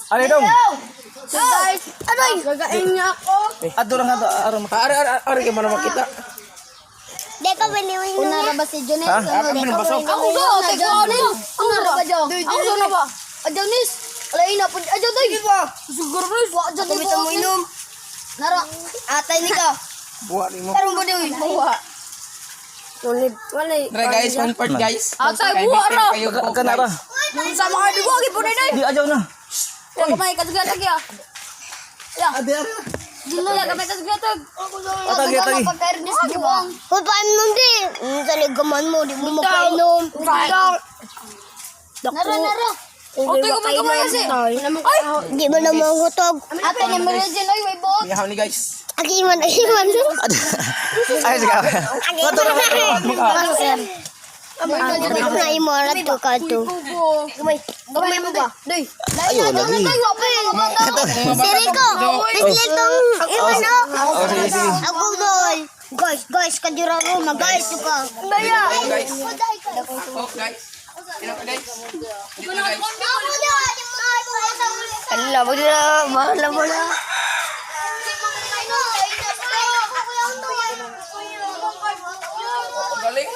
Ano dong? So guys, aray! Gagain niya ako. Ato lang ato. Ari ka man makita. Deka biniwin mo. Una ba si Jones? Ha? Ako binabasok. Ako go, teko ano? Una ba jo? Ako na ba? Ajonis. Alay na pud. Ajo doy. Siguro rin wa ajo doy mo inom. Nara. Atay ni ka. Buwa ni mo. Pero mo doy. Buwa. Wala. Tara guys, one part guys. Atay buwa ra. Kanara. Sama ka dibo gi pud Di ajaw na. Ya kamay kadugatan ya. Ya. Dilo ya kamay kadugatan. Atagi. Pagkairnis buwang. Kung paano nun di? Taligaman mo, di mo makainom. Nara. Okay, kumay kasi. Ay! Di mo na mahutog. Ate ni Meridian, ay, may buot. Miyahaw ni guys. Agiman. Ay sige. Ato ra. Na imorat to ka to. Gamay mo ba? Doy. Ayun lagi. Siriko, bislit tong imano. Sige. Ako dol. Guys, kadira ro, guys ka. Daya. Guys. Oh guys. Kailan pa guys? Dito na guys. Ala, bahala mo na. Galing.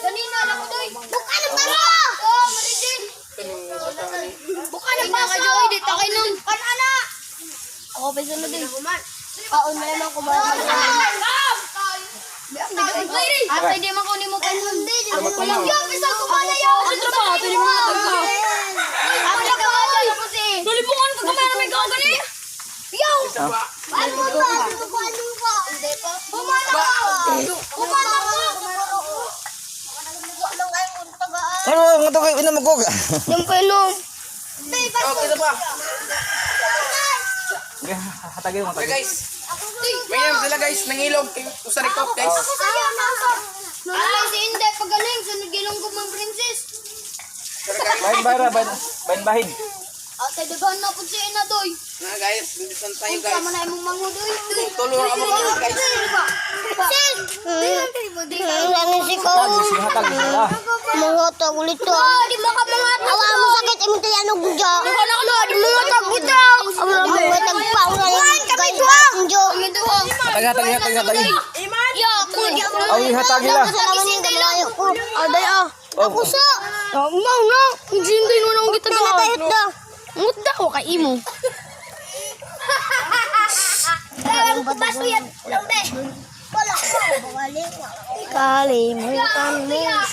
Kanina lang ko doy. Buka ng taro! Buka na pa ka doy, dito kay nun. Ana. Ako pa sunod din. Paon mo naman kumain. Ate, di man kunin mo pa nun. Ako pa lang. Yo, bisa ko ba na yun? Ano ba? Ate, di mo natagka. Ako na ka ba? Nalipungan ka kamay na may gagani. Yo! Ano ba? Ano ba? Hindi pa. Bumala ka! Bumala ka! Ano ngato kay ina magkog. Yung painom. Oh, kita pa. Hatagi mo Okay guys. Mayroon sila guys, nangilog. Usari ko guys. Nalay si Inday pagaling sa nagilong ko mang princess. Bahin. Ate, dagan na po si Ina doy. Na guys, dito tayo Kung sama guys. na imong manghudoy. Tulong ako mga guys. Ano si ko? Hatag sila. Mangotog ulit to. Di mo ka mga Awa mo sakit imong tiyanog dya. di mo nga tagbuta. Awa mo tagpa una yung guys basinjo. Kami doon. Hatagi. Ya, ako di ako. Awi hatagi la. Salamat yung galayo ko. Aday ah. Ako sa. Mau na. Hindi mo nang kita Pinatayot da. Ngut daw kay imo. Baso yan. Lambe. Wala. Kalimutan mo siya.